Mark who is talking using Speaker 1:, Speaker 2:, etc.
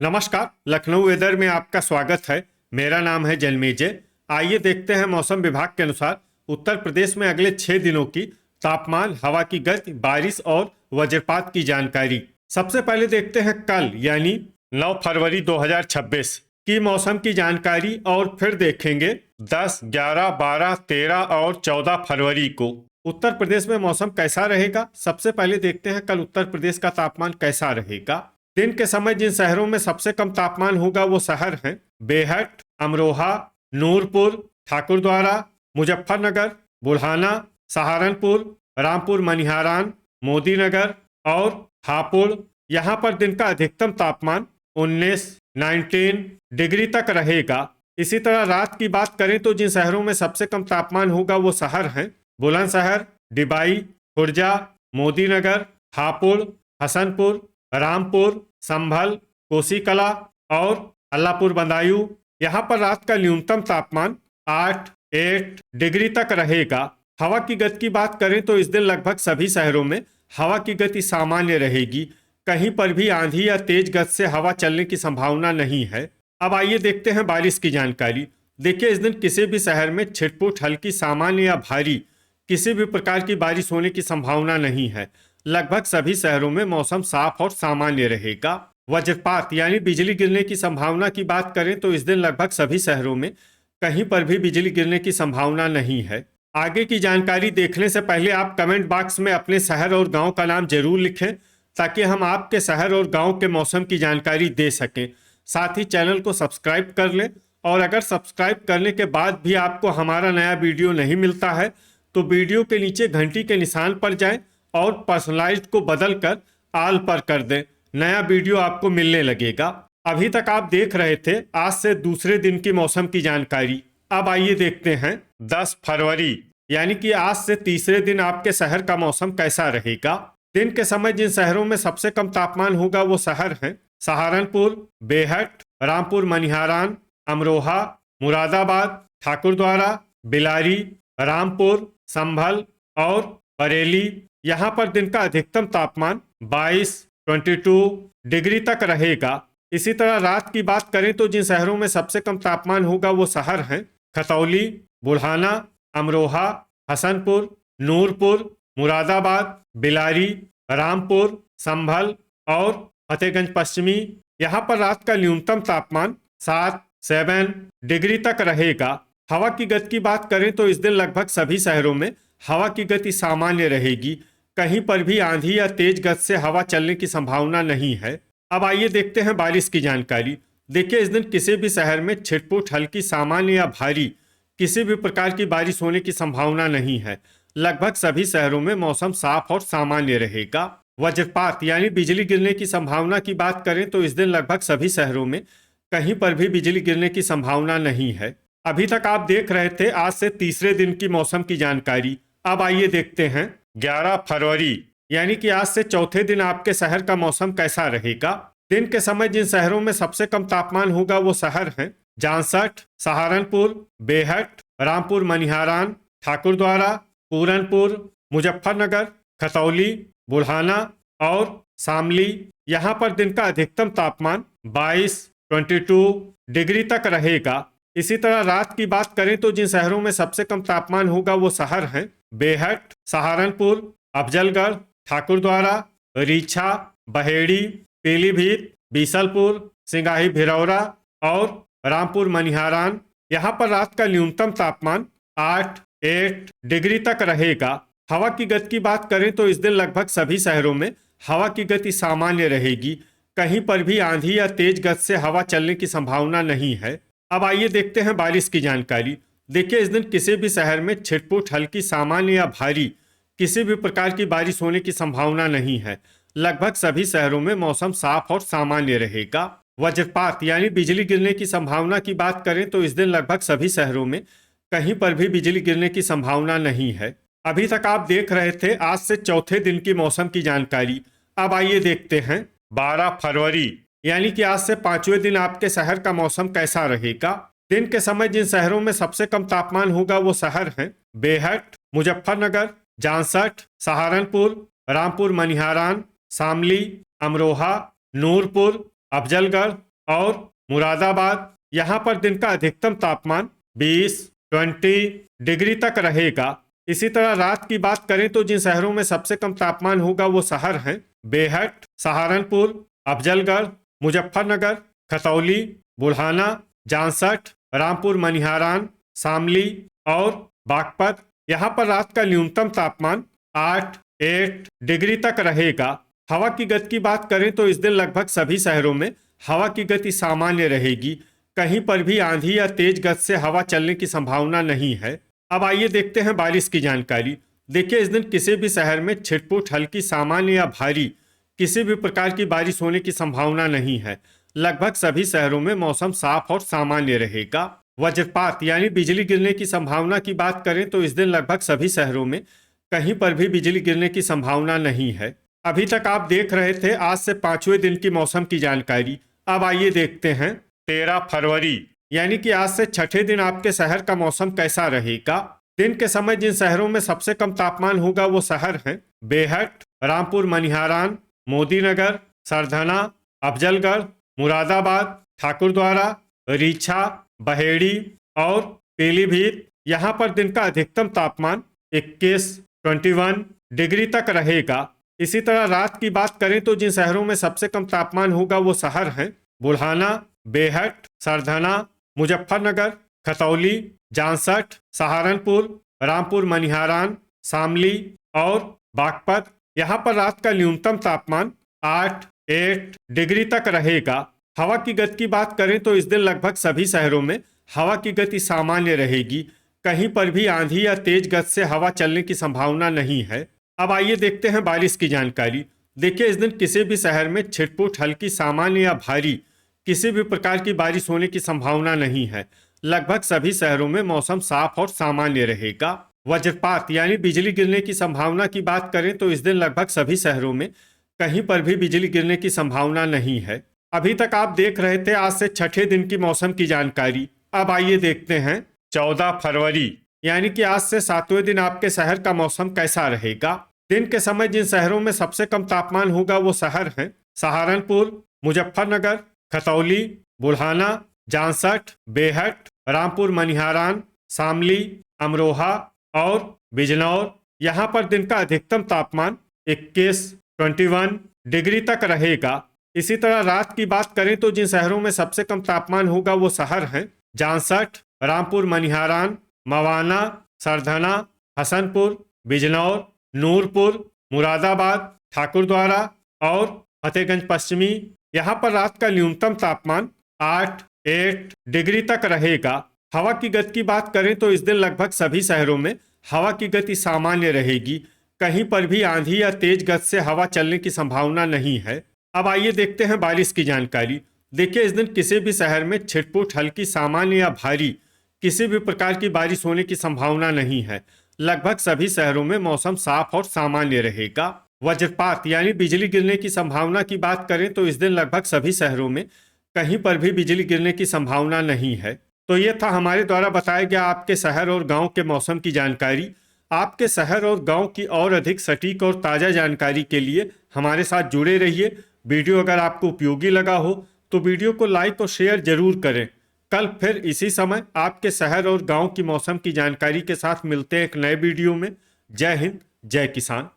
Speaker 1: नमस्कार। लखनऊ वेदर में आपका स्वागत है। मेरा नाम है जन्मेजय। आइए देखते हैं मौसम विभाग के अनुसार उत्तर प्रदेश में अगले 6 दिनों की तापमान, हवा की गति, बारिश और वज्रपात की जानकारी। सबसे पहले देखते हैं कल यानी 9 फरवरी 2026 की मौसम की जानकारी और फिर देखेंगे 10, 11, 12, 13 और 14 फरवरी को उत्तर प्रदेश में मौसम कैसा रहेगा। सबसे पहले देखते हैं कल उत्तर प्रदेश का तापमान कैसा रहेगा। दिन के समय जिन शहरों में सबसे कम तापमान होगा वो शहर हैं बेहट, अमरोहा, नूरपुर, ठाकुरद्वारा, मुजफ्फरनगर, बुल्हाना, सहारनपुर, रामपुर मनिहारान, मोदीनगर और हापुड़। यहाँ पर दिन का अधिकतम तापमान 19 डिग्री तक रहेगा। इसी तरह रात की बात करें तो जिन शहरों में सबसे कम तापमान होगा वो शहर हैं बुलंदशहर, डिबाई, खुर्जा, मोदीनगर, हापुड़, हसनपुर, रामपुर, संभल, कोसीकला और अल्लापुर बदायूं। यहाँ पर रात का न्यूनतम तापमान 8 डिग्री तक रहेगा। हवा की गति की बात करें तो इस दिन लगभग सभी शहरों में हवा की गति सामान्य रहेगी। कहीं पर भी आंधी या तेज गति से हवा चलने की संभावना नहीं है। अब आइए देखते हैं बारिश की जानकारी। देखिए, इस दिन किसी भी शहर में छिटपुट, हल्की, सामान्य या भारी किसी भी प्रकार की बारिश होने की संभावना नहीं है। लगभग सभी शहरों में मौसम साफ और सामान्य रहेगा। वज्रपात यानी बिजली गिरने की संभावना की बात करें तो इस दिन लगभग सभी शहरों में कहीं पर भी बिजली गिरने की संभावना नहीं है। आगे की जानकारी देखने से पहले आप कमेंट बॉक्स में अपने शहर और गांव का नाम जरूर लिखें ताकि हम आपके शहर और गांव के मौसम की जानकारी दे सकें। साथ ही चैनल को सब्सक्राइब कर लें और अगर सब्सक्राइब करने के बाद भी आपको हमारा नया वीडियो नहीं मिलता है तो वीडियो के नीचे घंटी के निशान पर जाएं और पर्सनलाइज्ड को बदलकर ऑल पर कर दें। नया वीडियो आपको मिलने लगेगा। अभी तक आप देख रहे थे आज से दूसरे दिन की मौसम की जानकारी। अब आइए देखते हैं 10 फरवरी यानी कि आज से तीसरे दिन आपके शहर का मौसम कैसा रहेगा। दिन के समय जिन शहरों में सबसे कम तापमान होगा वो शहर हैं सहारनपुर, बेहट, रामपुर मनिहारान, अमरोहा, मुरादाबाद, ठाकुरद्वारा, बिलारी, रामपुर, संभल और बरेली। यहाँ पर दिन का अधिकतम तापमान 22 डिग्री तक रहेगा। इसी तरह रात की बात करें तो जिन शहरों में सबसे कम तापमान होगा वो शहर हैं खतौली, बुल्हाना, अमरोहा, हसनपुर, नूरपुर, मुरादाबाद, बिलारी, रामपुर, संभल और फतेहगंज पश्चिमी। यहाँ पर रात का न्यूनतम तापमान 7 डिग्री तक रहेगा। हवा की गति की बात करें तो इस दिन लगभग सभी शहरों में हवा की गति सामान्य रहेगी। कहीं पर भी आंधी या तेज गति से हवा चलने की संभावना नहीं है। अब आइए देखते हैं बारिश की जानकारी। देखिए, इस दिन किसी भी शहर में छिटपुट, हल्की, सामान्य या भारी किसी भी प्रकार की बारिश होने की संभावना नहीं है। लगभग सभी शहरों में मौसम साफ और सामान्य रहेगा। वज्रपात यानी बिजली गिरने की संभावना की बात करें तो इस दिन लगभग सभी शहरों में कहीं पर भी बिजली गिरने की संभावना नहीं है। अभी तक आप देख रहे थे आज से तीसरे दिन की मौसम की जानकारी। अब आइए देखते हैं 11 फरवरी यानी कि आज से चौथे दिन आपके शहर का मौसम कैसा रहेगा। दिन के समय जिन शहरों में सबसे कम तापमान होगा वो शहर हैं जांसठ, सहारनपुर, बेहट, रामपुर मनिहारान, ठाकुरद्वारा, पूरनपुर, मुजफ्फरनगर, खतौली, बुल्हाना और शामली। यहाँ पर दिन का अधिकतम तापमान 22 डिग्री तक रहेगा। इसी तरह रात की बात करें तो जिन शहरों में सबसे कम तापमान होगा वो शहर हैं बेहट, सहारनपुर, अफजलगढ़, ठाकुरद्वारा, रीछा, बहेड़ी, पीलीभीत, बीसलपुर, सिंगाही भिरौरा और रामपुर मनिहारान। यहाँ पर रात का न्यूनतम तापमान 8 डिग्री तक रहेगा। हवा की गति की बात करें तो इस दिन लगभग सभी शहरों में हवा की गति सामान्य रहेगी। कहीं पर भी आंधी या तेज गति से हवा चलने की संभावना नहीं है। अब आइए देखते हैं बारिश की जानकारी। देखिए, इस दिन किसी भी शहर में छिटपुट, हल्की, सामान्य या भारी किसी भी प्रकार की बारिश होने की संभावना नहीं है। लगभग सभी शहरों में मौसम साफ और सामान्य रहेगा। वज्रपात यानी बिजली गिरने की संभावना की बात करें तो इस दिन लगभग सभी शहरों में कहीं पर भी बिजली गिरने की संभावना नहीं है। अभी तक आप देख रहे थे आज से चौथे दिन की मौसम की जानकारी। अब आइए देखते हैं 12 फरवरी यानी कि आज से पांचवें दिन आपके शहर का मौसम कैसा रहेगा। दिन के समय जिन शहरों में सबसे कम तापमान होगा वो शहर हैं बेहट, मुजफ्फरनगर, जांसठ, सहारनपुर, रामपुर मनिहारान, शामली, अमरोहा, नूरपुर, अफजलगढ़, और मुरादाबाद, यहाँ पर दिन का अधिकतम तापमान 20 डिग्री तक रहेगा। इसी तरह रात की बात करें तो जिन शहरों में सबसे कम तापमान होगा वो शहर हैं बेहट, सहारनपुर, अफजलगढ़, मुजफ्फरनगर, खतौली, बुल्हाना, जांसठ, रामपुर मनिहारान, शामली और बागपत। यहाँ पर रात का न्यूनतम तापमान 8 डिग्री तक रहेगा। हवा की गति की बात करें तो इस दिन लगभग सभी शहरों में हवा की गति सामान्य रहेगी। कहीं पर भी आंधी या तेज गति से हवा चलने की संभावना नहीं है। अब आइए देखते हैं बारिश की जानकारी। देखिए, इस दिन किसी भी शहर में छिटपुट, हल्की, सामान्य या भारी किसी भी प्रकार की बारिश होने की संभावना नहीं है। लगभग सभी शहरों में मौसम साफ और सामान्य रहेगा। वज्रपात यानी बिजली गिरने की संभावना की बात करें तो इस दिन लगभग सभी शहरों में कहीं पर भी बिजली गिरने की संभावना नहीं है। अभी तक आप देख रहे थे आज से 5वें दिन की मौसम की जानकारी। अब आइए देखते हैं 13 फरवरी यानी कि आज से छठे दिन आपके शहर का मौसम कैसा रहेगा। दिन के समय जिन शहरों में सबसे कम तापमान होगा वो शहर हैं बेहट, रामपुर मनिहारान, मोदीनगर, सरधना, अफजलगढ़, मुरादाबाद, ठाकुरद्वारा, रीछा, बहेड़ी और पीलीभीत। यहाँ पर दिन का अधिकतम तापमान 21 डिग्री तक रहेगा। इसी तरह रात की बात करें तो जिन शहरों में सबसे कम तापमान होगा वो शहर हैं बुल्हाना, बेहट, सरधना, मुजफ्फरनगर, खतौली, जांसठ, सहारनपुर, रामपुर मनिहारान, शामली और बागपत। यहाँ पर रात का न्यूनतम तापमान 8 डिग्री तक रहेगा। हवा की गति की बात करें तो इस दिन लगभग सभी शहरों में हवा की गति सामान्य रहेगी। कहीं पर भी आंधी या तेज गति से हवा चलने की संभावना नहीं है। अब आइए देखते हैं बारिश की जानकारी। देखिए, इस दिन किसी भी शहर में छिटपुट, हल्की, सामान्य या भारी किसी भी प्रकार की बारिश होने की संभावना नहीं है। लगभग सभी शहरों में मौसम साफ और सामान्य रहेगा। वज्रपात यानी बिजली गिरने की संभावना की बात करें तो इस दिन लगभग सभी शहरों में कहीं पर भी बिजली गिरने की संभावना नहीं है। अभी तक आप देख रहे थे आज से छठे दिन की मौसम की जानकारी। अब आइए देखते हैं 14 फरवरी यानी कि आज से 7वें दिन आपके शहर का मौसम कैसा रहेगा। दिन के समय जिन शहरों में सबसे कम तापमान होगा वो शहर हैं सहारनपुर, मुजफ्फरनगर, खतौली, बुल्हाना, जांसठ, बेहट, रामपुर मनिहारान, शामली, अमरोहा और बिजनौर। यहाँ पर दिन का अधिकतम तापमान 21 डिग्री तक रहेगा। इसी तरह रात की बात करें तो जिन शहरों में सबसे कम तापमान होगा वो शहर हैं जांसठ, रामपुर मनिहारान, मवाना, सरधना, हसनपुर, बिजनौर, नूरपुर, मुरादाबाद, ठाकुरद्वारा और फतेहगंज पश्चिमी। यहाँ पर रात का न्यूनतम तापमान 8 डिग्री तक रहेगा। हवा की गति की बात करें तो इस दिन लगभग सभी शहरों में हवा की गति सामान्य रहेगी। कहीं पर भी आंधी या तेज गति से हवा चलने की संभावना नहीं है। अब आइए देखते हैं बारिश की जानकारी। देखिए, इस दिन किसी भी शहर में छिटपुट, हल्की, सामान्य या भारी किसी भी प्रकार की बारिश होने की संभावना नहीं है। लगभग सभी शहरों में मौसम साफ और सामान्य रहेगा। वज्रपात यानी बिजली गिरने की संभावना की बात करें तो इस दिन लगभग सभी शहरों में कहीं पर भी बिजली गिरने की संभावना नहीं है। तो ये था हमारे द्वारा बताया गया आपके शहर और गांव के मौसम की जानकारी। आपके शहर और गांव की और अधिक सटीक और ताज़ा जानकारी के लिए हमारे साथ जुड़े रहिए। वीडियो अगर आपको उपयोगी लगा हो तो वीडियो को लाइक और शेयर जरूर करें। कल फिर इसी समय आपके शहर और गांव की मौसम की जानकारी के साथ मिलते हैं एक नए वीडियो में। जय हिंद, जय किसान।